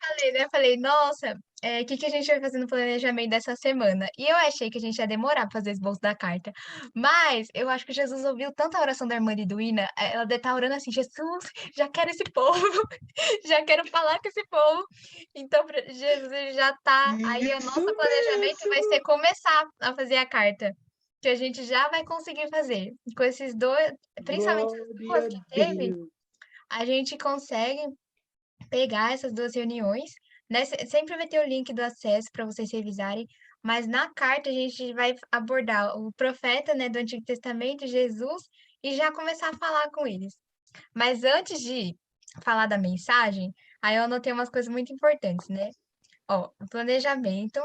falei, né? Falei, nossa, o que que a gente vai fazer no planejamento dessa semana? E eu achei que a gente ia demorar pra fazer esse bolso da carta. Mas eu acho que Jesus ouviu tanta oração da irmã Liduína, ela deve estar orando assim, Jesus, já quero esse povo, já quero falar com esse povo. Então, Jesus ele já tá. Aí o Isso nosso planejamento vai ser mesmo! começar a fazer a carta. Que a gente já vai conseguir fazer. Com esses dois, principalmente essas duas Glória a que teve, Deus! a gente consegue pegar essas duas reuniões, né? Sempre vai ter o link do acesso para vocês revisarem, mas na carta a gente vai abordar o profeta, né, do Antigo Testamento, Jesus, e já começar a falar com eles. Mas antes de falar da mensagem, aí eu anotei umas coisas muito importantes, né? Ó, o planejamento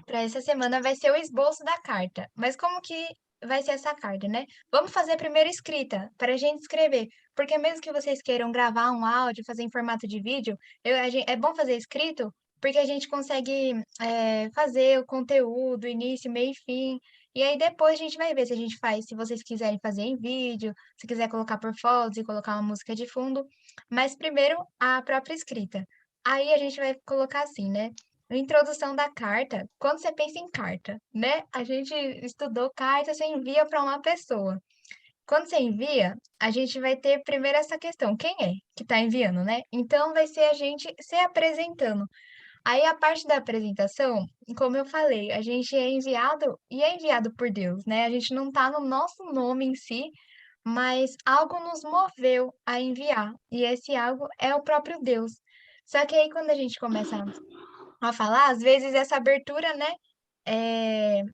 para essa semana vai ser o esboço da carta. Mas como que vai ser essa carta, né? Vamos fazer primeiro escrita, para a gente escrever. Porque mesmo que vocês queiram gravar um áudio, fazer em formato de vídeo, é bom fazer escrito, porque a gente consegue fazer o conteúdo, início, meio e fim. E aí depois a gente vai ver se a gente faz, se vocês quiserem fazer em vídeo, se quiser colocar por fotos e colocar uma música de fundo. Mas primeiro a própria escrita. Aí a gente vai colocar assim, né? A introdução da carta, quando você pensa em carta, né? A gente estudou carta, você envia para uma pessoa. Quando você envia, a gente vai ter primeiro essa questão, quem é que está enviando, né? Então vai ser a gente se apresentando. Aí a parte da apresentação, como eu falei, a gente é enviado e é enviado por Deus, né? A gente não está no nosso nome em si, mas algo nos moveu a enviar, e esse algo é o próprio Deus. Só que aí quando a gente começa a falar, às vezes essa abertura, né?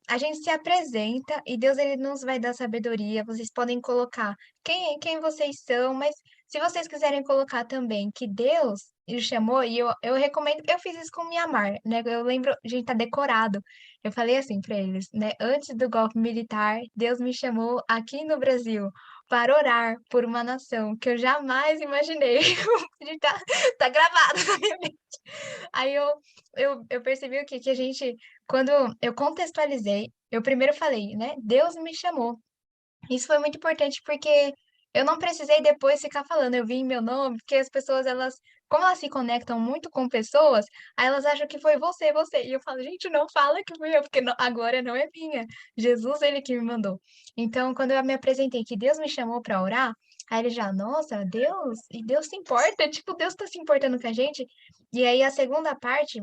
A gente se apresenta e Deus ele nos vai dar sabedoria. Vocês podem colocar quem vocês são, mas se vocês quiserem colocar também que Deus o chamou, e eu recomendo, eu fiz isso com minha Mar, né? Eu lembro, a gente tá decorado. Eu falei assim para eles, né? Antes do golpe militar, Deus me chamou aqui no Brasil para orar por uma nação que eu jamais imaginei. A gente tá gravado na minha mente. Aí eu percebi o quê? Que a gente, quando eu contextualizei, eu primeiro falei, né? Deus me chamou. Isso foi muito importante porque eu não precisei depois ficar falando, eu vi em meu nome, porque as pessoas, elas, como elas se conectam muito com pessoas, aí elas acham que foi você, você. E eu falo, gente, não fala que fui eu, porque a glória não é minha. Jesus, ele que me mandou. Então, quando eu me apresentei que Deus me chamou para orar, aí ele já, nossa, Deus, e Deus se importa, tipo, Deus tá se importando com a gente. E aí a segunda parte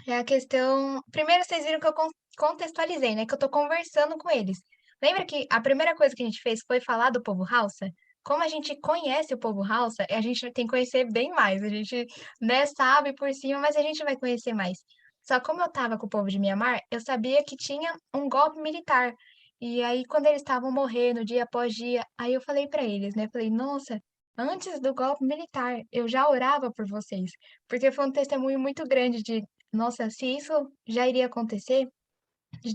é a questão. Primeiro, vocês viram que eu contextualizei, né? Que eu tô conversando com eles. Lembra que a primeira coisa que a gente fez foi falar do povo Hausa? Como a gente conhece o povo Hausa, a gente tem que conhecer bem mais. A gente, né, sabe por cima, mas a gente vai conhecer mais. Só como eu tava com o povo de Mianmar, eu sabia que tinha um golpe militar. E aí, quando eles estavam morrendo dia após dia, aí eu falei pra eles, né? Falei, nossa, antes do golpe militar, eu já orava por vocês. Porque foi um testemunho muito grande de nossa, se isso já iria acontecer,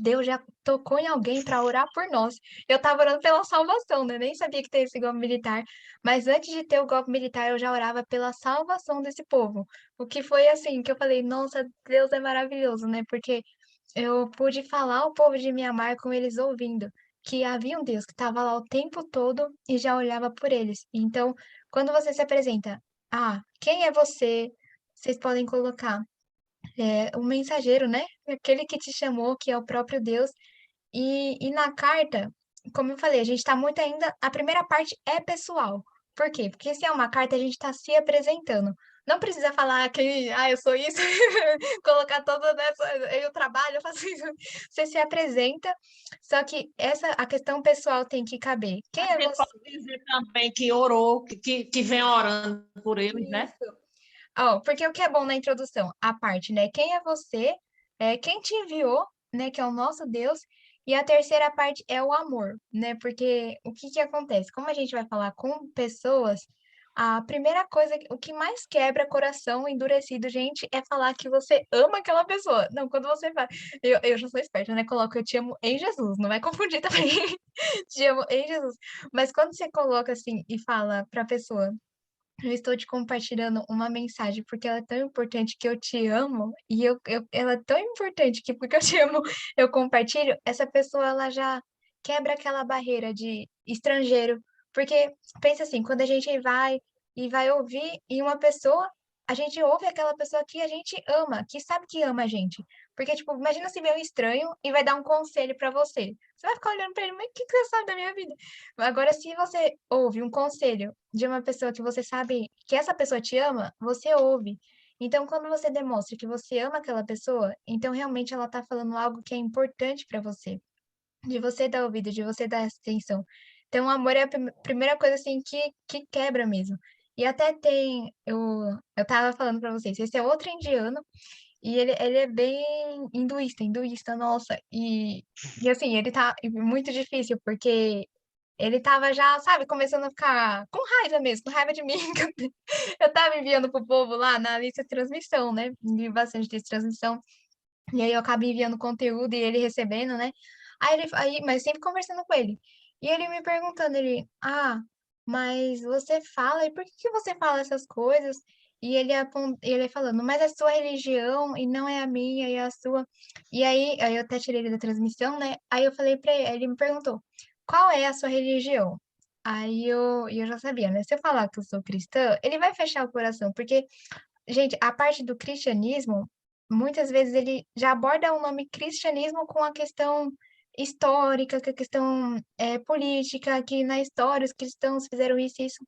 Deus já tocou em alguém para orar por nós. Eu estava orando pela salvação, né? Nem sabia que tem esse golpe militar, mas antes de ter o golpe militar, eu já orava pela salvação desse povo. O que foi assim, que eu falei, nossa, Deus é maravilhoso, né? Porque eu pude falar ao povo de Mianmar com eles ouvindo que havia um Deus que estava lá o tempo todo e já olhava por eles. Então, quando você se apresenta, quem é você? Vocês podem colocar o mensageiro, né? Aquele que te chamou, que é o próprio Deus. E na carta, como eu falei, a gente está muito ainda. A primeira parte é pessoal. Por quê? Porque se é uma carta, a gente está se apresentando. Não precisa falar que, eu sou isso, colocar toda nessa. Eu trabalho, eu faço isso. Você se apresenta, só que a questão pessoal tem que caber. A Quem é gente você? pode dizer também que orou, que vem orando por eles, né? Isso. Ó, porque o que é bom na introdução? A parte, né? Quem é você? Quem te enviou, né? Que é o nosso Deus. E a terceira parte é o amor, né? Porque o que que acontece? Como a gente vai falar com pessoas, a primeira coisa, o que mais quebra coração endurecido, gente, é falar que você ama aquela pessoa. Não, quando você fala. Eu já sou esperta, né? Coloco eu te amo em Jesus, não vai confundir também. Te amo em Jesus. Mas quando você coloca assim e fala pra pessoa. Eu estou te compartilhando uma mensagem porque ela é tão importante que eu te amo e ela é tão importante que porque eu te amo eu compartilho. Essa pessoa ela já quebra aquela barreira de estrangeiro, porque pensa assim, quando a gente vai e vai ouvir em uma pessoa a gente ouve aquela pessoa que a gente ama, que sabe que ama a gente. Porque, tipo, imagina se vê um estranho e vai dar um conselho pra você. Você vai ficar olhando pra ele, mas o que que você sabe da minha vida? Agora, se você ouve um conselho de uma pessoa que você sabe que essa pessoa te ama, você ouve. Então, quando você demonstra que você ama aquela pessoa, então realmente ela tá falando algo que é importante pra você, de você dar ouvido, de você dar atenção. Então, o amor é a primeira coisa assim que quebra mesmo. E até tem, eu tava falando pra vocês, esse é outro indiano e ele é bem hinduísta, nossa. E assim, ele tá muito difícil, porque ele tava já, sabe, começando a ficar com raiva mesmo, com raiva de mim. Que eu tava enviando pro povo lá na lista de transmissão, né? Envio bastante lista de transmissão. E aí eu acabo enviando conteúdo e ele recebendo, né? Mas sempre conversando com ele. E ele me perguntando, mas você fala, e por que que você fala essas coisas? E ele falando, mas é a sua religião e não é a minha, e é a sua. Aí eu até tirei ele da transmissão, né? Aí eu falei pra ele, aí ele me perguntou, qual é a sua religião? E eu já sabia, né? Se eu falar que eu sou cristã, ele vai fechar o coração, porque gente, a parte do cristianismo, muitas vezes ele já aborda o nome cristianismo com a questão histórica, com a questão política, que na história os cristãos fizeram isso e isso.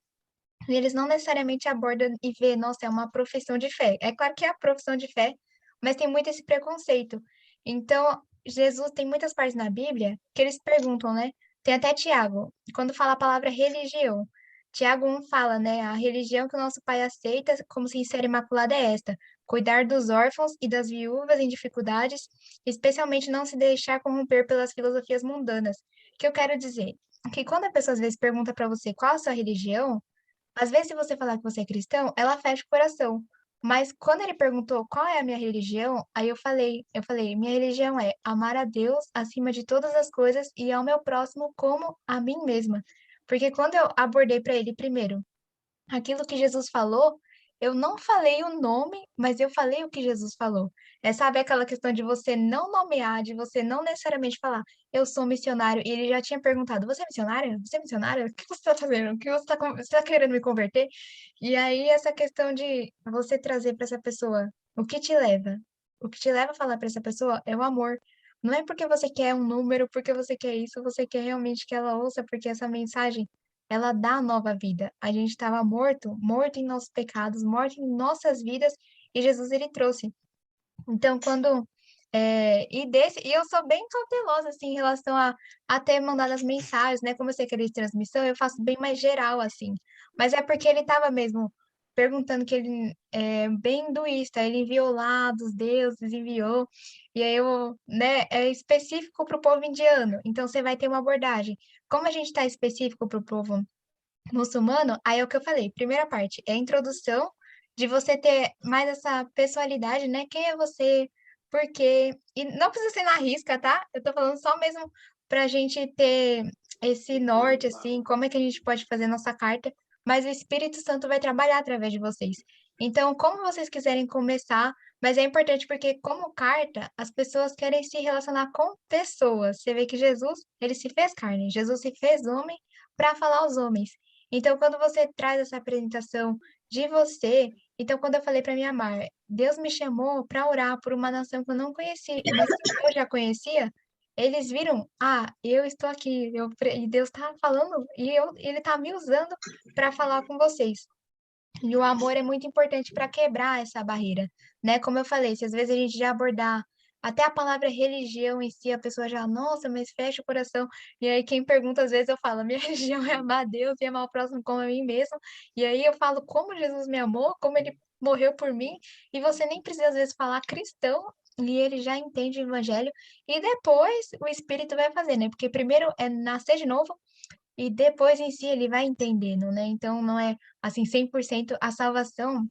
E eles não necessariamente abordam e vê, nossa, é uma profissão de fé. É claro que é a profissão de fé, mas tem muito esse preconceito. Então, Jesus tem muitas partes na Bíblia que eles perguntam, né? Tem até Tiago, quando fala a palavra religião. Tiago 1 fala, né? A religião que o nosso Pai aceita como sincera e imaculada é esta: cuidar dos órfãos e das viúvas em dificuldades, especialmente não se deixar corromper pelas filosofias mundanas. O que eu quero dizer? Que quando a pessoa às vezes pergunta para você qual a sua religião, às vezes, se você falar que você é cristão, ela fecha o coração. Mas quando ele perguntou qual é a minha religião, aí eu falei, minha religião é amar a Deus acima de todas as coisas e ao meu próximo como a mim mesma. Porque quando eu abordei para ele primeiro aquilo que Jesus falou, eu não falei o nome, mas eu falei o que Jesus falou. É, sabe aquela questão de você não nomear, de você não necessariamente falar, eu sou missionário, e ele já tinha perguntado, você é missionária? Você é missionária? O que você está fazendo? O que você está querendo me converter? E aí, essa questão de você trazer para essa pessoa o que te leva. O que te leva a falar para essa pessoa é o amor. Não é porque você quer um número, porque você quer isso, você quer realmente que ela ouça, porque essa mensagem ela dá nova vida. A gente estava morto, morto em nossos pecados, morto em nossas vidas, e Jesus ele trouxe. Então, e eu sou bem cautelosa assim em relação a ter mandado as mensagens, né? Como eu sei que ele de transmissão, eu faço bem mais geral assim. Mas é porque ele estava mesmo perguntando que ele é bem hinduísta, ele enviou lá dos deuses, enviou, e aí né, é específico para o povo indiano. Então você vai ter uma abordagem. Como a gente está específico para o povo muçulmano, aí é o que eu falei. Primeira parte é a introdução de você ter mais essa pessoalidade, né? Quem é você? Por quê? E não precisa ser na risca, tá? Eu tô falando só mesmo pra gente ter esse norte, assim, como é que a gente pode fazer nossa carta, mas o Espírito Santo vai trabalhar através de vocês. Então, como vocês quiserem começar, mas é importante porque, como carta, as pessoas querem se relacionar com pessoas. Você vê que Jesus, ele se fez carne, Jesus se fez homem para falar aos homens. Então, quando você traz essa apresentação de você, então quando eu falei para minha Mar, Deus me chamou para orar por uma nação que eu não conhecia, mas que eu já conhecia, eles viram, eu estou aqui, e Deus está falando, ele está me usando para falar com vocês. E o amor é muito importante para quebrar essa barreira, né? Como eu falei, se às vezes a gente já abordar até a palavra religião em si, a pessoa já, nossa, mas fecha o coração. E aí quem pergunta, às vezes eu falo, minha religião é amar a Deus e amar o próximo como a mim mesmo. E aí eu falo como Jesus me amou, como ele morreu por mim, e você nem precisa às vezes falar cristão, e ele já entende o evangelho, e depois o Espírito vai fazer, né? Porque primeiro é nascer de novo, e depois em si ele vai entendendo, né? Então não é assim 100% a salvação,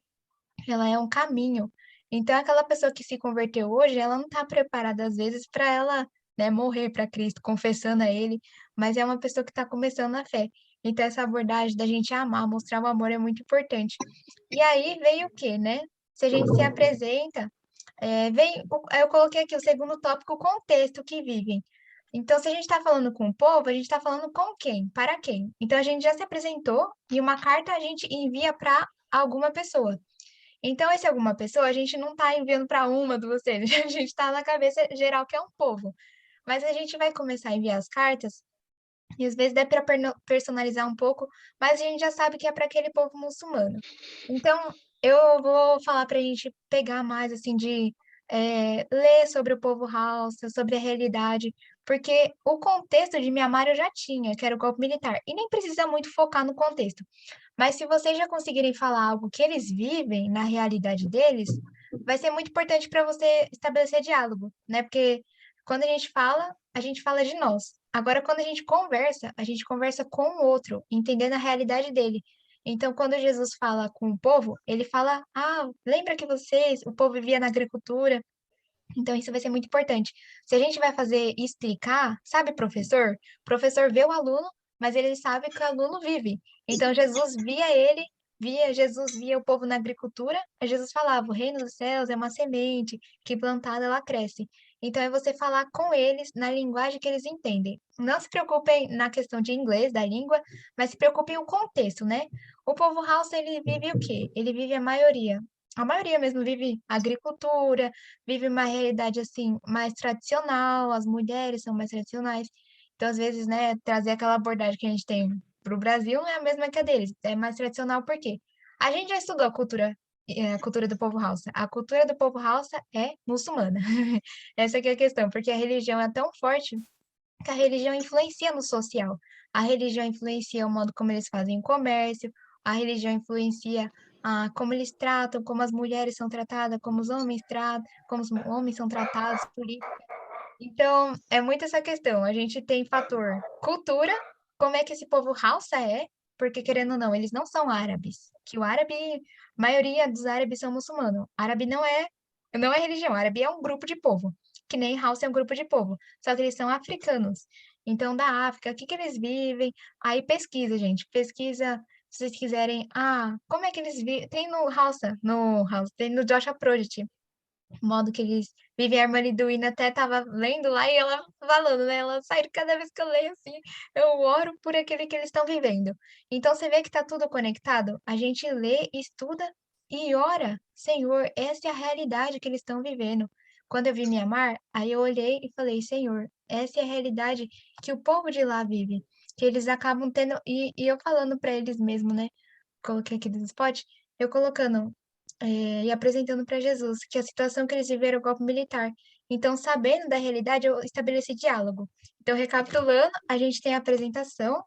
ela é um caminho. Então aquela pessoa que se converteu hoje, ela não está preparada às vezes para ela, né, morrer para Cristo, confessando a ele, mas é uma pessoa que está começando a fé. Então essa abordagem da gente amar, mostrar o amor é muito importante. E aí veio o quê, né? Se a gente se apresenta, eu coloquei aqui o segundo tópico, o contexto que vivem. Então, se a gente está falando com o povo, a gente está falando com quem? Para quem? Então, a gente já se apresentou e uma carta a gente envia para alguma pessoa. Então, esse alguma pessoa, a gente não está enviando para uma, 2 sedes, a gente está na cabeça geral que é um povo. Mas a gente vai começar a enviar as cartas e às vezes dá para personalizar um pouco, mas a gente já sabe que é para aquele povo muçulmano. Então, eu vou falar para a gente pegar mais, assim, de ler sobre o povo Hausa, sobre a realidade, porque o contexto de Mianmar eu já tinha, que era o golpe militar, e nem precisa muito focar no contexto. Mas se vocês já conseguirem falar algo que eles vivem na realidade deles, vai ser muito importante para você estabelecer diálogo, né? Porque quando a gente fala de nós. Agora, quando a gente conversa com o outro, entendendo a realidade dele. Então, quando Jesus fala com o povo, ele fala: Ah, lembra que vocês, o povo vivia na agricultura? Então, isso vai ser muito importante. Se a gente vai fazer e explicar, sabe, professor? O professor vê o aluno, mas ele sabe que o aluno vive. Então, Jesus via o povo na agricultura, e Jesus falava: o reino dos céus é uma semente que plantada ela cresce. Então, é você falar com eles na linguagem que eles entendem. Não se preocupem na questão de inglês, da língua, mas se preocupem o contexto, né? O povo Hausa, ele vive o quê? Ele vive a maioria mesmo vive agricultura, vive uma realidade assim mais tradicional, as mulheres são mais tradicionais. Então, às vezes, né, trazer aquela abordagem que a gente tem para o Brasil não é a mesma que a deles, é mais tradicional por quê? A gente já estudou a cultura do povo Hausa. A cultura do povo Hausa é muçulmana. Essa que é a questão, porque a religião é tão forte que a religião influencia no social. A religião influencia o modo como eles fazem o comércio, a religião influencia como eles tratam, como as mulheres são tratadas, como os homens tratam, como os homens são tratados, política. Então, é muito essa questão. A gente tem fator cultura, como é que esse povo Hausa é, porque querendo ou não, eles não são árabes. Que o árabe, a maioria dos árabes são muçulmanos. Árabe não é religião, árabe é um grupo de povo, que nem Hausa é um grupo de povo, só que eles são africanos. Então, da África, o que que eles vivem? Aí pesquisa, gente, pesquisa, se vocês quiserem, como é que eles vivem? Tem no Hausa, tem no Joshua Project, o modo que eles vivem. A irmã Liduína até estava lendo lá e ela falando, né? Ela sai cada vez que eu leio assim, eu oro por aquele que eles estão vivendo. Então você vê que está tudo conectado. A gente lê, estuda e ora, Senhor, essa é a realidade que eles estão vivendo. Quando eu vi Mianmar, aí eu olhei e falei, Senhor, essa é a realidade que o povo de lá vive, que eles acabam tendo, e eu falando para eles mesmo, né? Coloquei aqui no spot, eu colocando e apresentando para Jesus que a situação que eles viveram é o golpe militar. Então, sabendo da realidade, eu estabeleci diálogo. Então, recapitulando, a gente tem a apresentação,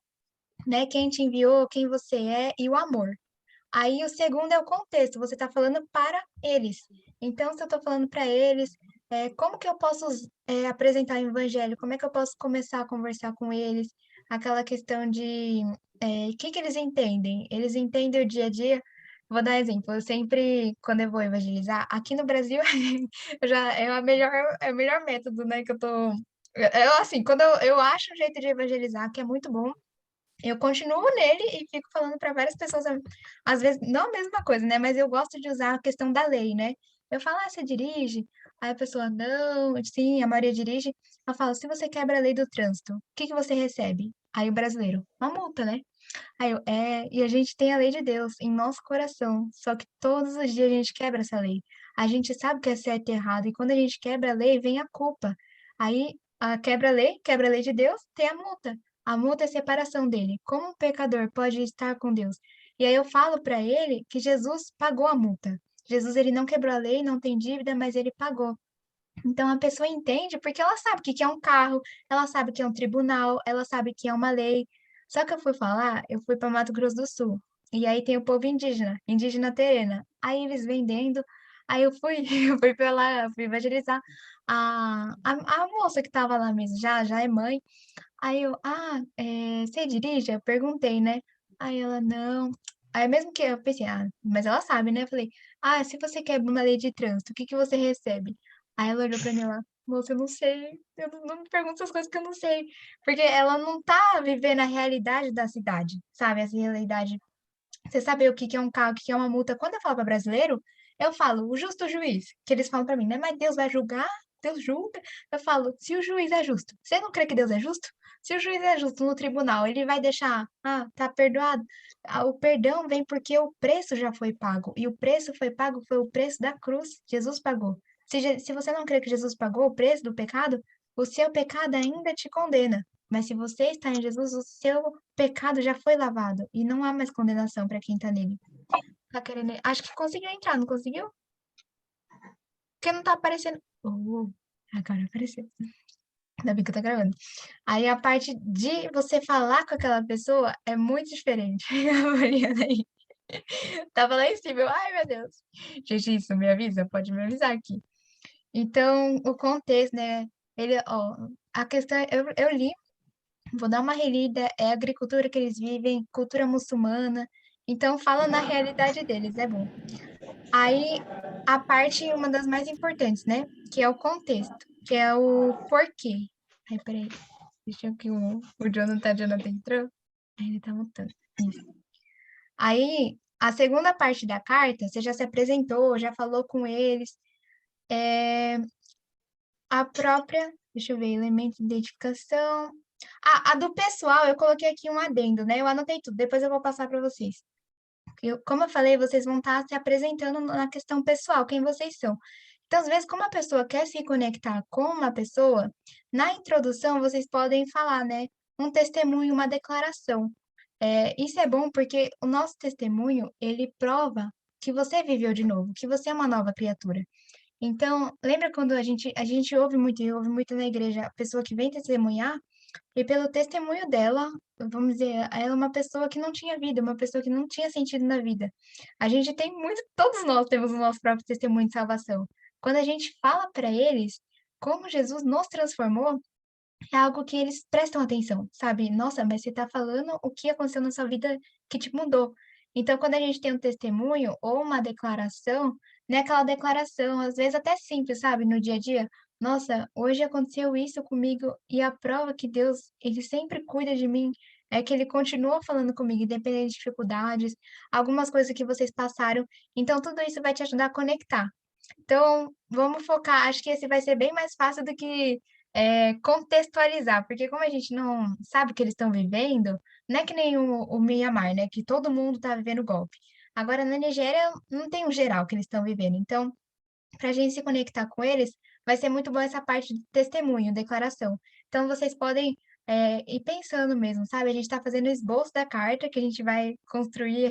né? Quem te enviou, quem você é e o amor. Aí o segundo é o contexto, você está falando para eles. Então, se eu estou falando para eles, como que eu posso apresentar o evangelho? Como é que eu posso começar a conversar com eles? Aquela questão de o que que eles entendem? Eles entendem o dia a dia? Vou dar exemplo, eu sempre, quando eu vou evangelizar, aqui no Brasil, é o melhor método, né, que eu tô... assim, quando eu acho um jeito de evangelizar que é muito bom, eu continuo nele e fico falando para várias pessoas, às vezes, não a mesma coisa, né? Mas eu gosto de usar a questão da lei, né? Eu falo, você dirige? Aí a pessoa, não, sim, a maioria dirige. Eu falo, se você quebra a lei do trânsito, o que que você recebe? Aí o brasileiro, uma multa, né? Aí eu, e a gente tem a lei de Deus em nosso coração, só que todos os dias a gente quebra essa lei. A gente sabe que é certo e errado, e quando a gente quebra a lei, vem a culpa. Aí, quebra a lei de Deus, tem a multa. A multa é a separação dele. Como um pecador pode estar com Deus? E aí eu falo para ele que Jesus pagou a multa. Jesus, ele não quebrou a lei, não tem dívida, mas ele pagou. Então a pessoa entende porque ela sabe o que que é um carro, ela sabe que é um tribunal, ela sabe que é uma lei. Só que eu fui para Mato Grosso do Sul. E aí tem o povo indígena, indígena terena. Aí eles vendendo, aí eu fui, eu fui para lá, eu fui evangelizar a moça que estava lá mesmo, já é mãe. Aí eu, você dirige? Eu perguntei, né? Aí ela, não. Aí mesmo que eu pensei, mas ela sabe, né? Eu falei, se você quebra uma lei de trânsito, o que que você recebe? Aí ela olhou pra mim lá, moça, eu não sei, eu não me pergunto essas coisas que eu não sei. Porque ela não tá vivendo a realidade da cidade, sabe? Essa realidade. Você saber o que que é um carro, o que que é uma multa. Quando eu falo para brasileiro, eu falo o justo juiz, que eles falam para mim, né? Mas Deus vai julgar? Deus julga. Eu falo, se o juiz é justo, você não crê que Deus é justo? Se o juiz é justo no tribunal, ele vai deixar, tá perdoado? O perdão vem porque o preço já foi pago. E o preço foi pago, foi o preço da cruz. Jesus pagou. Se você não crê que Jesus pagou o preço do pecado, o seu pecado ainda te condena. Mas se você está em Jesus, o seu pecado já foi lavado. E não há mais condenação para quem está nele. Tá querendo. Acho que conseguiu entrar, não conseguiu? Porque não tá aparecendo. Agora apareceu. Ainda bem que eu tô gravando. Aí a parte de você falar com aquela pessoa é muito diferente. A Mariana aí tava lá em cima. Ai, meu Deus. Gente, isso me avisa? Pode me avisar aqui. Então, o contexto, né? Ele, ó, a questão, eu li, vou dar uma relida, é a agricultura que eles vivem, cultura muçulmana. Então, fala na realidade deles, é bom. Aí, a parte, uma das mais importantes, né? Que é o contexto, que é o porquê. Ai, peraí, deixa eu que o Jonathan entrou. Aí ele tá voltando. Isso. Aí, a segunda parte da carta, você já se apresentou, já falou com eles. A própria, deixa eu ver, elemento de identificação. A do pessoal, eu coloquei aqui um adendo, né? Eu anotei tudo, depois eu vou passar para vocês. Como eu falei, vocês vão estar se apresentando na questão pessoal, quem vocês são. Então, às vezes, como a pessoa quer se conectar com uma pessoa, na introdução vocês podem falar, né? Um testemunho, uma declaração. Isso é bom porque o nosso testemunho, ele prova que você viveu de novo, que você é uma nova criatura. Então, lembra quando a gente ouve muito na igreja, a pessoa que vem testemunhar, e pelo testemunho dela, vamos dizer, ela é uma pessoa que não tinha vida, uma pessoa que não tinha sentido na vida. A gente tem muito, todos nós temos o nosso próprio testemunho de salvação. Quando a gente fala para eles como Jesus nos transformou, é algo que eles prestam atenção, sabe? Nossa, mas você está falando o que aconteceu na sua vida que te mudou. Então, quando a gente tem um testemunho ou uma declaração, não é aquela declaração, às vezes até simples, sabe? No dia a dia. Nossa, hoje aconteceu isso comigo e a prova que Deus, ele sempre cuida de mim, é que ele continua falando comigo, independente de dificuldades, algumas coisas que vocês passaram. Então, tudo isso vai te ajudar a conectar. Então, vamos focar. Acho que esse vai ser bem mais fácil do que contextualizar, porque como a gente não sabe o que eles estão vivendo, não é que nem o Mianmar, né? Que todo mundo está vivendo golpe. Agora, na Nigéria, não tem um geral que eles estão vivendo. Então, para a gente se conectar com eles, vai ser muito bom essa parte de testemunho, declaração. Então, vocês podem ir pensando mesmo, sabe? A gente está fazendo o esboço da carta, que a gente vai construir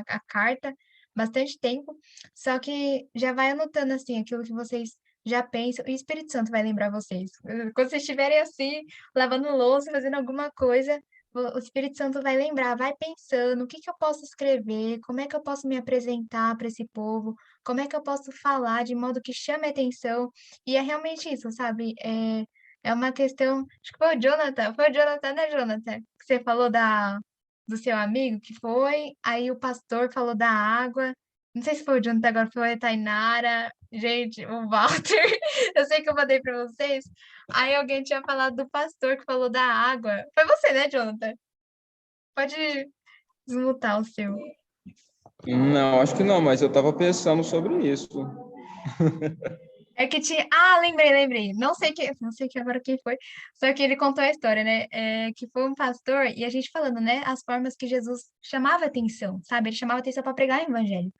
a carta bastante tempo, só que já vai anotando, assim, aquilo que vocês já pensam, e o Espírito Santo vai lembrar vocês. Quando vocês estiverem assim, lavando louça, fazendo alguma coisa, o Espírito Santo vai lembrar, vai pensando, o que que eu posso escrever, como é que eu posso me apresentar para esse povo, como é que eu posso falar de modo que chame atenção? E é realmente isso, sabe? É uma questão. Acho que foi o Jonathan, né, Jonathan? Que você falou do seu amigo que foi, aí o pastor falou da água. Não sei se foi o Jonathan agora, foi a Tainara, gente, o Walter. Eu sei que eu mandei para vocês. Aí alguém tinha falado do pastor que falou da água. Foi você, né, Jonathan? Pode desmutar o seu. Não, acho que não, mas eu estava pensando sobre isso. É que tinha. Ah, lembrei. Não sei que agora quem foi. Só que ele contou a história, né? Que foi um pastor e a gente falando, né? As formas que Jesus chamava atenção, sabe? Ele chamava atenção para pregar o evangelho.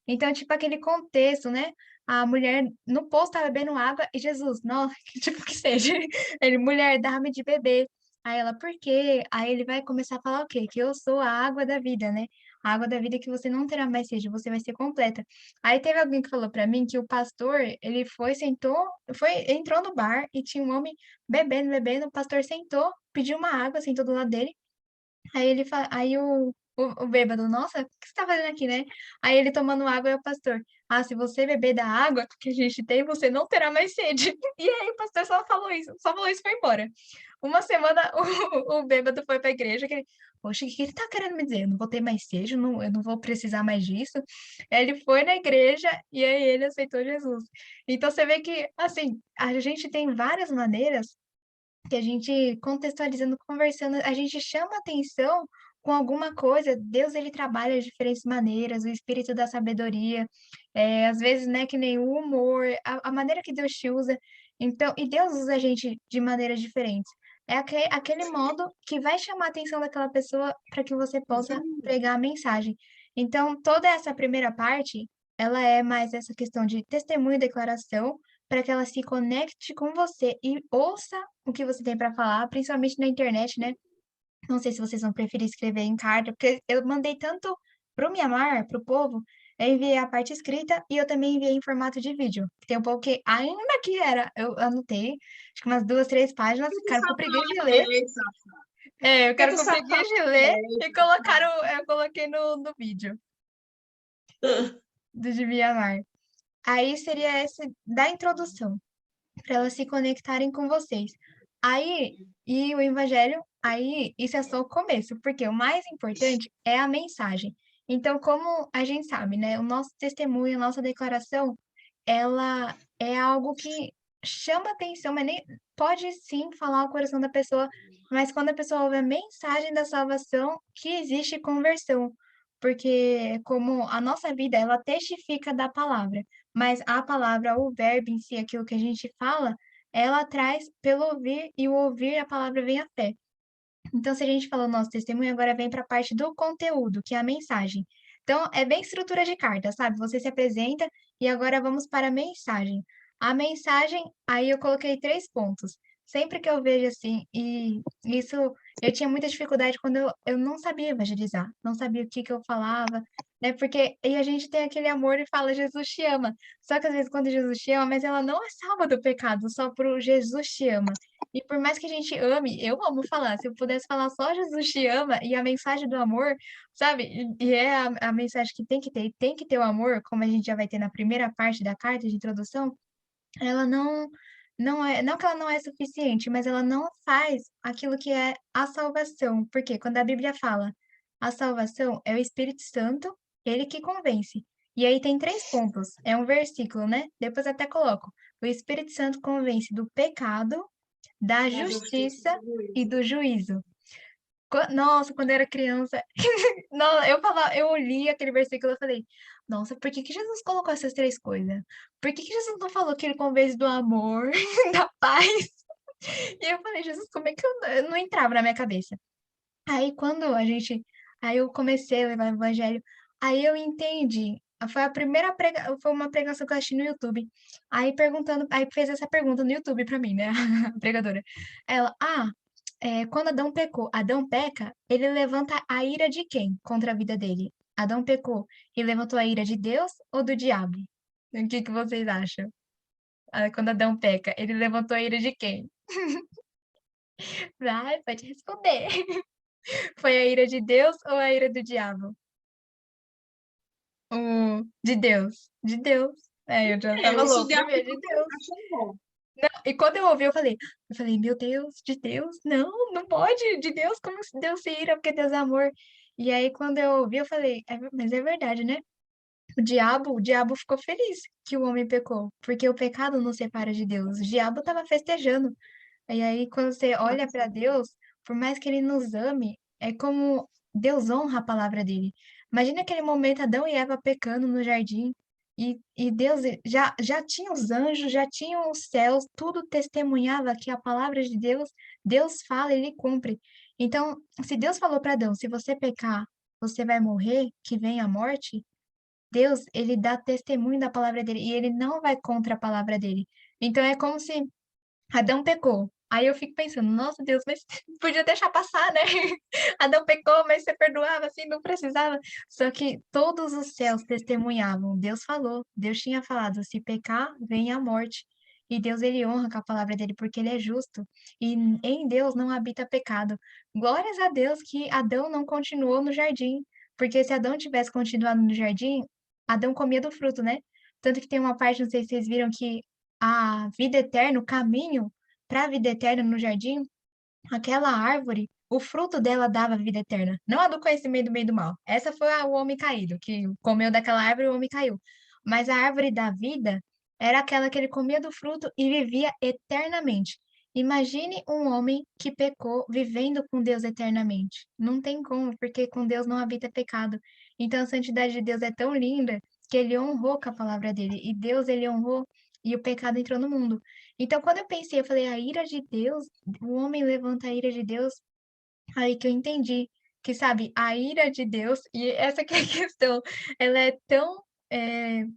Então, tipo, aquele contexto, né? A mulher no poço estava bebendo água e Jesus, não, tipo que seja. Ele, mulher, dá-me de beber. Aí ela, por quê? Aí ele vai começar a falar o quê? Que eu sou a água da vida, né? A água da vida que você não terá mais sede, você vai ser completa. Aí teve alguém que falou pra mim que o pastor, ele foi, sentou, entrou no bar e tinha um homem bebendo, o pastor sentou, pediu uma água, sentou do lado dele. Aí o bêbado, nossa, o que você tá fazendo aqui, né? Aí ele tomando água e o pastor, se você beber da água que a gente tem, você não terá mais sede. E aí o pastor só falou isso e foi embora. Uma semana o bêbado foi pra igreja, que ele, poxa, o que ele tá querendo me dizer? Eu não vou ter mais sede, eu não vou precisar mais disso. Aí ele foi na igreja e aí ele aceitou Jesus. Então você vê que, assim, a gente tem várias maneiras que a gente contextualizando, conversando, a gente chama atenção com alguma coisa. Deus, ele trabalha de diferentes maneiras, o espírito da sabedoria, às vezes, né, que nem o humor, a maneira que Deus te usa. Então, e Deus usa a gente de maneiras diferentes. É aquele modo que vai chamar a atenção daquela pessoa para que você possa pregar a mensagem. Então, toda essa primeira parte, ela é mais essa questão de testemunho e declaração, para que ela se conecte com você e ouça o que você tem para falar, principalmente na internet, né? Não sei se vocês vão preferir escrever em carta, porque eu mandei tanto para o Mianmar, para o povo, eu enviei a parte escrita e eu também enviei em formato de vídeo. Tem um pouco que ainda que era, eu anotei, acho que umas 2, 3 páginas, Porque tu quero com sabe preguiça de falar ler. inglês, Safá. Eu Porque quero tu com sabe falar preguiça de ler inglês, e Safá. eu coloquei no vídeo do de Mianmar. Aí seria esse da introdução, para elas se conectarem com vocês. Aí, e o evangelho, aí isso é só o começo, porque o mais importante é a mensagem. Então, como a gente sabe, né, o nosso testemunho, a nossa declaração, ela é algo que chama atenção, mas nem pode sim falar o coração da pessoa, mas quando a pessoa ouve a mensagem da salvação, que existe conversão, porque como a nossa vida, ela testifica da palavra, mas a palavra, o verbo em si, aquilo que a gente fala, ela traz pelo ouvir, e o ouvir a palavra vem a fé. Então, se a gente falou nosso testemunho, agora vem para a parte do conteúdo, que é a mensagem. Então, é bem estrutura de carta, sabe? Você se apresenta e agora vamos para a mensagem. A mensagem, aí eu coloquei 3 pontos. Sempre que eu vejo assim, e isso eu tinha muita dificuldade quando eu não sabia evangelizar, não sabia o que que eu falava, né? Porque e a gente tem aquele amor e fala, Jesus te ama. Só que às vezes quando Jesus te ama, mas ela não é salva do pecado, só por Jesus te ama. E por mais que a gente ame, eu amo falar. Se eu pudesse falar só Jesus te ama e a mensagem do amor, sabe? E é a mensagem que tem que ter o amor, como a gente já vai ter na primeira parte da carta de introdução, ela não que ela não é suficiente, mas ela não faz aquilo que é a salvação. Porque quando a Bíblia fala a salvação é o Espírito Santo, ele que convence. E aí tem 3 pontos. É um versículo, né? Depois até coloco. O Espírito Santo convence do pecado, da Da justiça justiça do e juízo. do juízo. Nossa, quando eu era criança, não, eu li aquele versículo e falei, nossa, por que que Jesus colocou essas 3 coisas? Por que que Jesus não falou que ele convence do amor, da paz? E eu falei, Jesus, como é que eu não entrava na minha cabeça? Aí quando aí eu comecei a levar o evangelho, aí eu entendi. Foi a primeira foi uma pregação que eu assisti no YouTube. Aí fez essa pergunta no YouTube pra mim, né, a pregadora. Ela, quando Adão pecou, Adão peca, ele levanta a ira de quem contra a vida dele? Adão pecou e levantou a ira de Deus ou do diabo? O que que vocês acham? Quando Adão peca, ele levantou a ira de quem? Vai, pode responder. Foi a ira de Deus ou a ira do diabo? De Deus. De Deus. Eu já tava Isso o louco pra diabo ver de Deus. achou bom. Não, e quando eu ouvi, eu falei, meu Deus, de Deus? Não, não pode, de Deus, como se Deus se ira, porque Deus é amor. E aí, quando eu ouvi, eu falei, mas é verdade, né? O diabo ficou feliz que o homem pecou, porque o pecado nos separa de Deus. O diabo estava festejando. E aí, quando você olha para Deus, por mais que ele nos ame, é como Deus honra a palavra dele. Imagina aquele momento Adão e Eva pecando no jardim, e Deus já tinha os anjos, já tinha os céus, tudo testemunhava que a palavra de Deus, Deus fala, ele cumpre. Então, se Deus falou para Adão, se você pecar, você vai morrer, que vem a morte, Deus, ele dá testemunho da palavra dele, e ele não vai contra a palavra dele. Então, é como se Adão pecou. Aí eu fico pensando, nossa Deus, mas podia deixar passar, né? Adão pecou, mas você perdoava assim, não precisava. Só que todos os céus testemunhavam. Deus falou, Deus tinha falado, se pecar, vem a morte. E Deus, ele honra com a palavra dele, porque ele é justo. E em Deus não habita pecado. Glórias a Deus que Adão não continuou no jardim. Porque se Adão tivesse continuado no jardim, Adão comia do fruto, né? Tanto que tem uma parte, não sei se vocês viram, que a vida eterna, o caminho para a vida eterna no jardim, aquela árvore, o fruto dela dava vida eterna. Não a do conhecimento do bem e do mal. Essa foi o homem caído, que comeu daquela árvore e o homem caiu. Mas a árvore da vida era aquela que ele comia do fruto e vivia eternamente. Imagine um homem que pecou vivendo com Deus eternamente. Não tem como, porque com Deus não habita pecado. Então a santidade de Deus é tão linda que ele honrou com a palavra dele. E Deus, ele honrou e o pecado entrou no mundo. Então, quando eu pensei, eu falei, a ira de Deus, o homem levanta a ira de Deus, aí que eu entendi que, sabe, a ira de Deus, e essa que é a questão, ela é tão,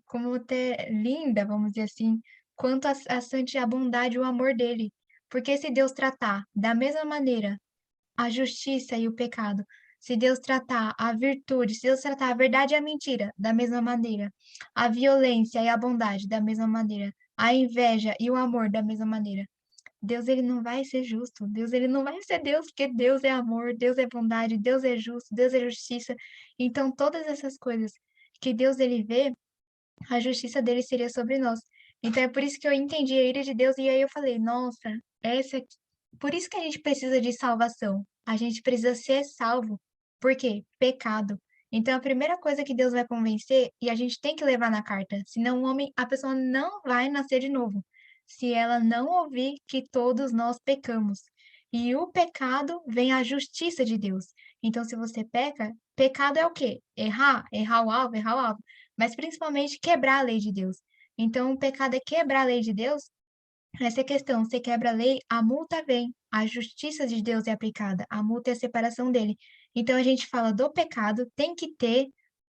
como até linda, vamos dizer assim, quanto a bondade e o amor dele. Porque se Deus tratar da mesma maneira a justiça e o pecado, se Deus tratar a virtude, se Deus tratar a verdade e a mentira da mesma maneira, a violência e a bondade da mesma maneira, a inveja e o amor da mesma maneira, Deus ele não vai ser justo, Deus ele não vai ser Deus, porque Deus é amor, Deus é bondade, Deus é justo, Deus é justiça. Então todas essas coisas que Deus ele vê, a justiça dele seria sobre nós. Então é por isso que eu entendi a ira de Deus e aí eu falei, nossa, essa aqui... por isso que a gente precisa de salvação. A gente precisa ser salvo. Por quê? Pecado. Então a primeira coisa que Deus vai convencer e a gente tem que levar na carta, senão o homem, a pessoa não vai nascer de novo, se ela não ouvir que todos nós pecamos. E o pecado vem a justiça de Deus. Então se você peca, pecado é o quê? Errar, errar o alvo, mas principalmente quebrar a lei de Deus. Então, o pecado é quebrar a lei de Deus. Essa é a questão. Você quebra a lei, a multa vem. A justiça de Deus é aplicada. A multa é a separação dele. Então, a gente fala do pecado, tem que ter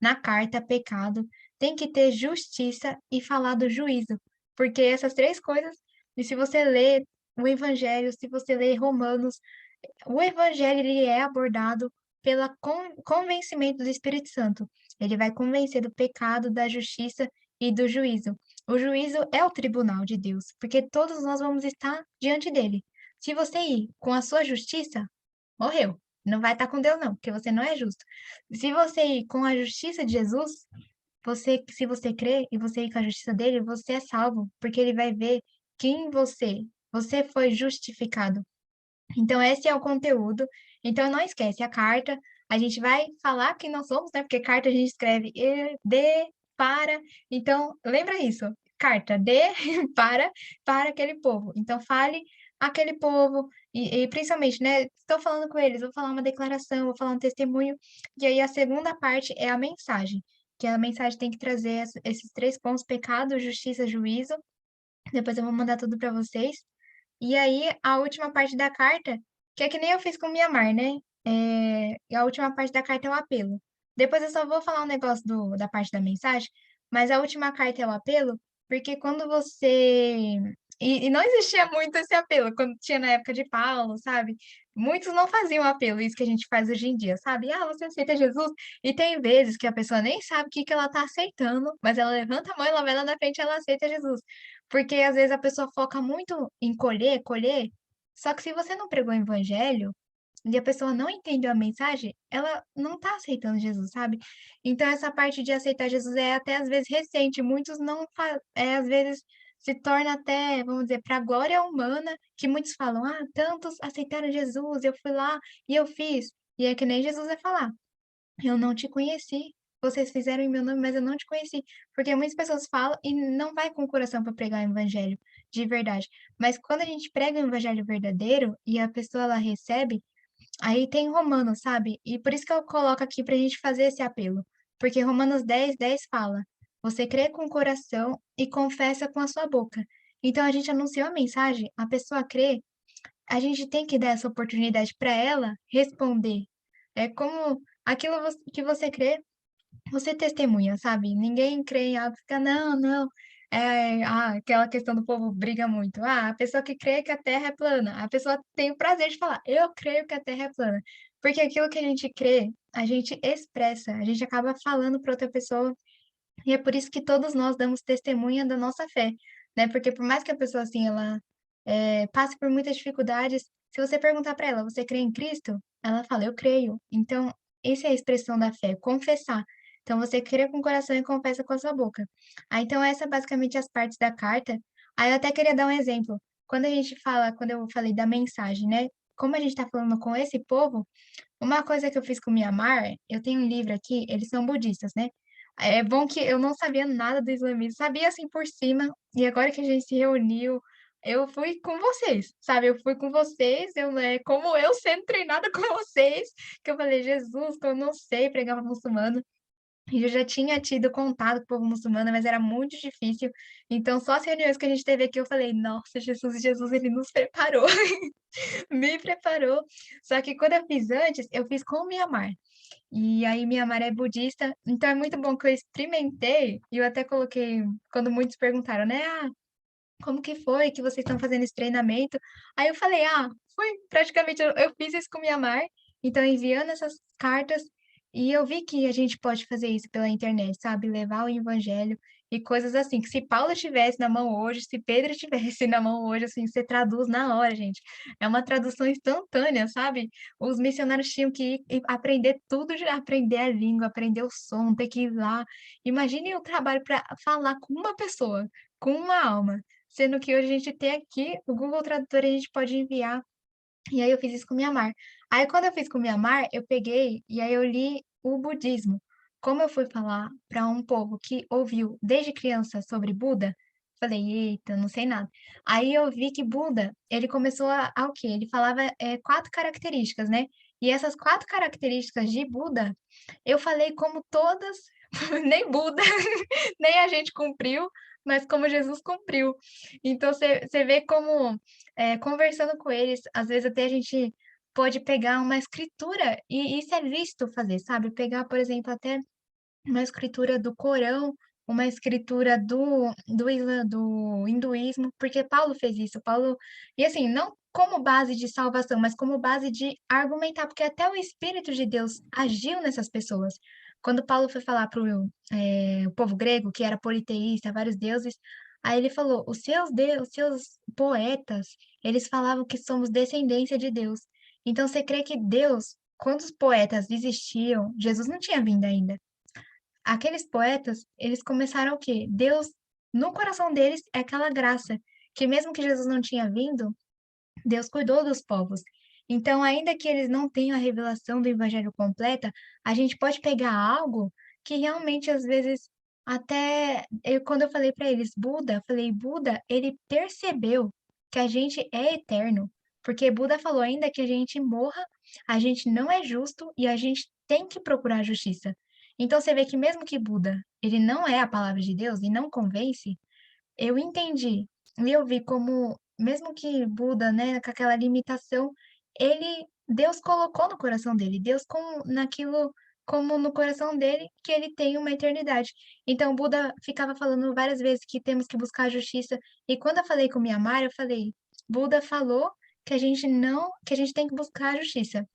na carta pecado, tem que ter justiça e falar do juízo. Porque essas três coisas, e se você lê o Evangelho, se você lê Romanos, o evangelho ele é abordado pelo convencimento do Espírito Santo. Ele vai convencer do pecado, da justiça e do juízo. O juízo é o tribunal de Deus, porque todos nós vamos estar diante dele. Se você ir com a sua justiça, morreu. Não vai estar com Deus, não, porque você não é justo. Se você ir com a justiça de Jesus, se você crê e você ir com a justiça dele, você é salvo, porque ele vai ver que em você foi justificado. Então, esse é o conteúdo. Então, não esquece, a carta, a gente vai falar quem nós somos, né? Porque carta a gente escreve de, para. Então, lembra isso. Carta de, para aquele povo. Então, fale aquele povo, e principalmente, né? Estou falando com eles, vou falar uma declaração, vou falar um testemunho. E aí, a segunda parte é a mensagem, que a mensagem tem que trazer esses três pontos: pecado, justiça, juízo. Depois eu vou mandar tudo para vocês. E aí, a última parte da carta, que é que nem eu fiz com o Mianmar, né? E a última parte da carta é o apelo. Depois eu só vou falar um negócio da parte da mensagem, mas a última carta é o apelo, porque quando você. E não existia muito esse apelo, quando tinha na época de Paulo, sabe? Muitos não faziam apelo, isso que a gente faz hoje em dia, sabe? Ah, você aceita Jesus? E tem vezes que a pessoa nem sabe o que que ela tá aceitando, mas ela levanta a mão, ela vai lá na frente e ela aceita Jesus. Porque às vezes a pessoa foca muito em colher, colher, só que se você não pregou o evangelho e a pessoa não entendeu a mensagem, ela não está aceitando Jesus, sabe? Então essa parte de aceitar Jesus é até às vezes recente, muitos não às vezes se torna até, vamos dizer, para a glória humana, que muitos falam: "Ah, tantos aceitaram Jesus, eu fui lá e eu fiz". E é que nem Jesus vai falar: eu não te conheci. Vocês fizeram em meu nome, mas eu não te conheci. Porque muitas pessoas falam e não vai com o coração para pregar o evangelho de verdade. Mas quando a gente prega o evangelho verdadeiro e a pessoa ela recebe, aí tem Romanos, sabe? E por isso que eu coloco aqui para a gente fazer esse apelo. Porque Romanos 10:10 fala: você crê com o coração e confessa com a sua boca. Então a gente anunciou a mensagem, a pessoa crê, a gente tem que dar essa oportunidade para ela responder. É como aquilo que você crê, você testemunha, sabe? Ninguém crê em algo e fica, não, não. Aquela questão do povo briga muito. Ah, a pessoa que crê que a Terra é plana, a pessoa tem o prazer de falar, eu creio que a Terra é plana. Porque aquilo que a gente crê, a gente expressa, a gente acaba falando para outra pessoa, e é por isso que todos nós damos testemunha da nossa fé, né? Porque por mais que a pessoa, assim, ela passe por muitas dificuldades, se você perguntar para ela, você crê em Cristo? Ela fala, eu creio. Então, essa é a expressão da fé, confessar. Então, você crê com o coração e confessa com a sua boca. Então, essa é basicamente as partes da carta. Aí, eu até queria dar um exemplo. Quando eu falei da mensagem, né? Como a gente está falando com esse povo, uma coisa que eu fiz com o Mianmar, eu tenho um livro aqui, eles são budistas, né? É bom que eu não sabia nada do islamismo, sabia assim por cima, e agora que a gente se reuniu, eu fui com vocês, sabe? Eu fui com vocês, como eu sendo treinada com vocês, que eu falei, Jesus, que eu não sei pregar para muçulmano. E eu já tinha tido contato com o povo muçulmano, mas era muito difícil. Então, só as reuniões que a gente teve aqui, eu falei, nossa, Jesus, ele nos preparou, me preparou. Só que quando eu fiz antes, eu fiz com o Mianmar. E aí, Mianmar é budista, então é muito bom que eu experimentei, e eu até coloquei, quando muitos perguntaram, né? Ah, como que foi que vocês estão fazendo esse treinamento? Aí eu falei, ah, foi praticamente, eu fiz isso com minha Mar, então enviando essas cartas, e eu vi que a gente pode fazer isso pela internet, sabe? Levar o evangelho e coisas assim, que se Paulo estivesse na mão hoje, se Pedro estivesse na mão hoje, assim, você traduz na hora, gente. É uma tradução instantânea, sabe? Os missionários tinham que ir e aprender tudo, aprender a língua, aprender o som, ter que ir lá. Imagine o trabalho para falar com uma pessoa, com uma alma. Sendo que hoje a gente tem aqui o Google Tradutor, e a gente pode enviar. E aí eu fiz isso com Mianmar. Aí quando eu fiz com Mianmar, eu peguei e aí eu li o budismo. Como eu fui falar para um povo que ouviu desde criança sobre Buda, falei, eita, não sei nada. Aí eu vi que Buda, ele começou a o quê? Ele falava quatro características, né? E essas quatro características de Buda, eu falei como todas, nem Buda, nem a gente cumpriu, mas como Jesus cumpriu. Então você vê como, conversando com eles, às vezes até a gente pode pegar uma escritura, e isso é lícito fazer, sabe? Pegar, por exemplo, até uma escritura do Corão, uma escritura do hinduísmo, porque Paulo fez isso. Paulo, e assim, não como base de salvação, mas como base de argumentar, porque até o Espírito de Deus agiu nessas pessoas. Quando Paulo foi falar para o povo grego, que era politeísta, vários deuses, aí ele falou: os seus poetas, eles falavam que somos descendência de Deus. Então você crê que Deus, quando os poetas existiam, Jesus não tinha vindo ainda. Aqueles poetas, eles começaram o quê? Deus, no coração deles, é aquela graça, que mesmo que Jesus não tinha vindo, Deus cuidou dos povos. Então, ainda que eles não tenham a revelação do evangelho completa, a gente pode pegar algo que realmente, às vezes, até quando eu falei para eles, Buda, falei, Buda, ele percebeu que a gente é eterno, porque Buda falou ainda que a gente morra, a gente não é justo e a gente tem que procurar a justiça. Então, você vê que mesmo que Buda, ele não é a palavra de Deus e não convence, eu entendi. E eu vi como, mesmo que Buda, né, com aquela limitação, Deus colocou no coração dele, Deus com naquilo como no coração dele que ele tem uma eternidade. Então Buda ficava falando várias vezes que temos que buscar a justiça. E quando eu falei com minha mãe, eu falei, Buda falou que a gente não, que a gente tem que buscar a justiça.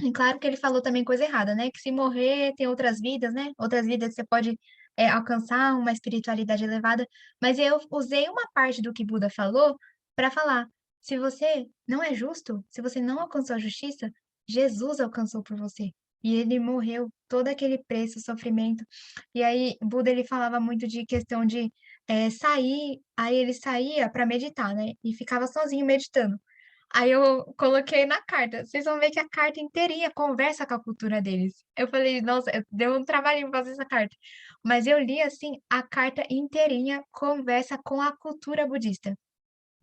E claro que ele falou também coisa errada, né? Que se morrer tem outras vidas, né? Outras vidas você pode alcançar uma espiritualidade elevada. Mas eu usei uma parte do que Buda falou para falar: se você não é justo, se você não alcançou a justiça, Jesus alcançou por você. E ele morreu todo aquele preço, sofrimento. E aí, Buda ele falava muito de questão de sair, aí ele saía para meditar, né? E ficava sozinho meditando. Aí eu coloquei na carta. Vocês vão ver que a carta inteirinha conversa com a cultura deles. Eu falei, nossa, deu um trabalhinho fazer essa carta. Mas eu li assim, a carta inteirinha conversa com a cultura budista.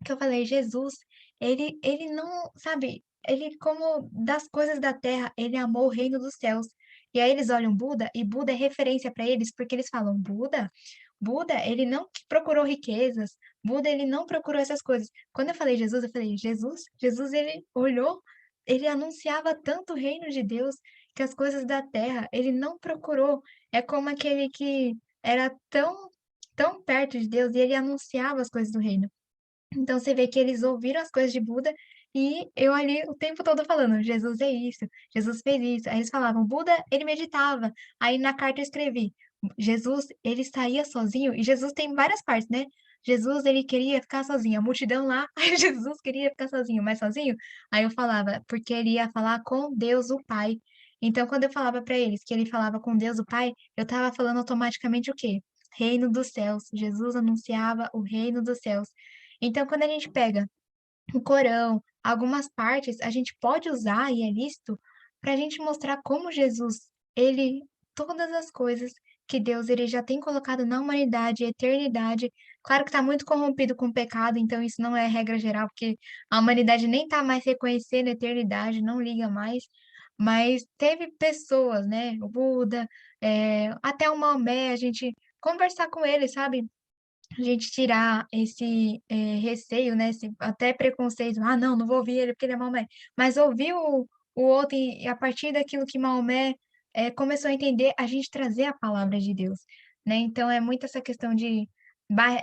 Que eu falei, Jesus, ele não, sabe, ele como das coisas da terra, ele amou o reino dos céus. E aí eles olham Buda, e Buda é referência para eles, porque eles falam, Buda, ele não procurou riquezas, Buda, ele não procurou essas coisas. Quando eu falei, Jesus, ele olhou, ele anunciava tanto o reino de Deus, que as coisas da terra, ele não procurou. É como aquele que era tão perto de Deus, e ele anunciava as coisas do reino. Então você vê que eles ouviram as coisas de Buda e eu ali o tempo todo falando, Jesus é isso, Jesus fez isso. Aí eles falavam, Buda, ele meditava. Aí na carta eu escrevi, Jesus, ele saía sozinho, e Jesus tem várias partes, né? Jesus, ele queria ficar sozinho, a multidão lá, aí Jesus queria ficar sozinho, mas sozinho? Aí eu falava, porque ele ia falar com Deus o Pai. Então, quando eu falava para eles que ele falava com Deus o Pai, eu estava falando automaticamente o quê? Reino dos céus. Jesus anunciava o reino dos céus. Então, quando a gente pega o Corão, algumas partes, a gente pode usar, e é lícito, para a gente mostrar como Jesus, todas as coisas que Deus ele já tem colocado na humanidade, eternidade. Claro que está muito corrompido com o pecado, então isso não é regra geral, porque a humanidade nem está mais reconhecendo a eternidade, não liga mais. mas teve pessoas, né? O Buda, até o Maomé, a gente conversar com ele, sabe? A gente tirar esse receio, né? Esse até preconceito. Ah, não, não vou ouvir ele porque ele é Maomé. Mas ouvir o outro e a partir daquilo que Maomé começou a entender, a gente trazer a palavra de Deus, né? Então é muito essa questão de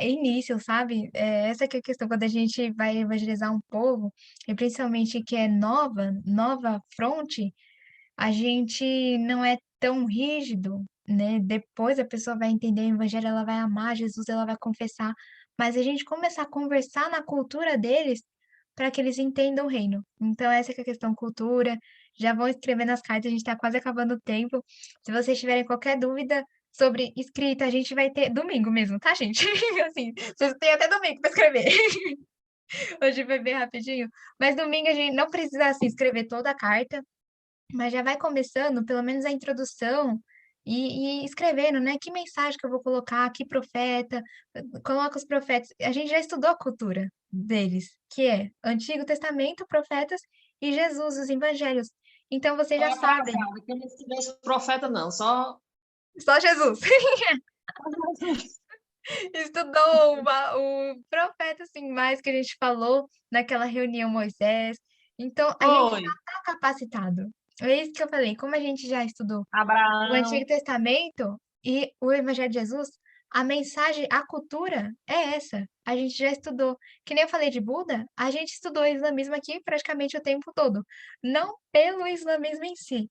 início, sabe? Essa que é a questão quando a gente vai evangelizar um povo, e principalmente que é nova fronte, a gente não é tão rígido, né? Depois a pessoa vai entender o evangelho, ela vai amar Jesus, ela vai confessar, mas a gente começar a conversar na cultura deles para que eles entendam o reino. Então, essa que é a questão cultura. Já vão escrevendo as cartas, a gente está quase acabando o tempo. Se vocês tiverem qualquer dúvida sobre escrita, a gente vai ter domingo mesmo, tá, gente? Assim, vocês têm até domingo para escrever. Hoje foi bem rapidinho. Mas domingo a gente não precisa assim, escrever toda a carta, mas já vai começando, pelo menos a introdução, e escrevendo, né? Que mensagem que eu vou colocar, que profeta, coloca os profetas. A gente já estudou a cultura deles, que é Antigo Testamento, profetas e Jesus, os evangelhos. Então vocês Só já sabem, atrasado, que eu não tivesse profeta, não, só. só Jesus. Estudou o profeta, assim, mais que a gente falou naquela reunião Moisés. Então, a gente Foi. já está capacitado. É isso que eu falei, como a gente já estudou o Antigo Abraão. Testamento e o Evangelho de Jesus, a mensagem, a cultura é essa. A gente já estudou. Que nem eu falei de Buda, a gente estudou o islamismo aqui praticamente o tempo todo. Não pelo islamismo em si,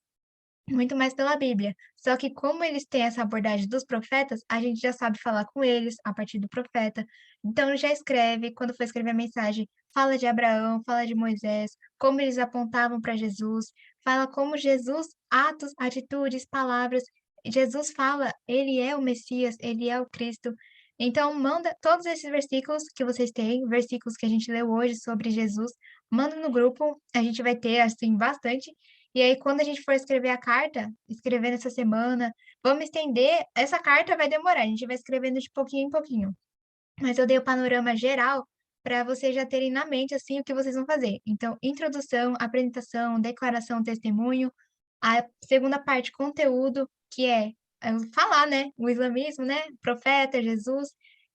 muito mais pela Bíblia. Só que como eles têm essa abordagem dos profetas, a gente já sabe falar com eles a partir do profeta. Então já escreve, quando for escrever a mensagem, fala de Abraão, fala de Moisés, como eles apontavam para Jesus, fala como Jesus, atos, atitudes, palavras, Jesus fala, ele é o Messias, ele é o Cristo. Então manda todos esses versículos que vocês têm, versículos que a gente leu hoje sobre Jesus, manda no grupo, a gente vai ter assim bastante. E aí, quando a gente for escrever a carta, escrever nessa semana, vamos estender. Essa carta vai demorar, a gente vai escrevendo de pouquinho em pouquinho. Mas eu dei o panorama geral para vocês já terem na mente assim o que vocês vão fazer. Então, introdução, apresentação, declaração, testemunho. A segunda parte, conteúdo, que é falar, né? O islamismo, né? Profeta, Jesus.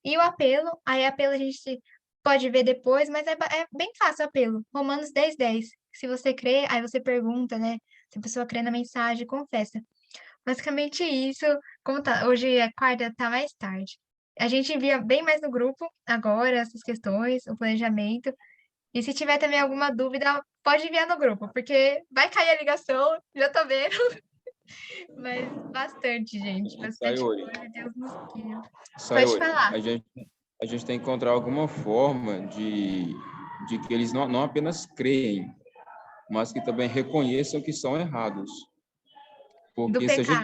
E o apelo. Aí, apelo a gente pode ver depois, mas é bem fácil o apelo. Romanos 10:10. Se você crê, aí você pergunta, né? Se a pessoa crê na mensagem, confessa. Basicamente isso. Como tá, hoje é quarta, tá mais tarde. A gente envia bem mais no grupo agora essas questões, o planejamento. E se tiver também alguma dúvida, pode enviar no grupo, porque vai cair a ligação, já tô vendo. Mas bastante, gente, bastante Sayori, coisa, Deus nos guia. Pode Sayori, falar. a gente tem que encontrar alguma forma de que eles não apenas creem, mas que também reconheçam que são errados. Do Porque se a gente pecado.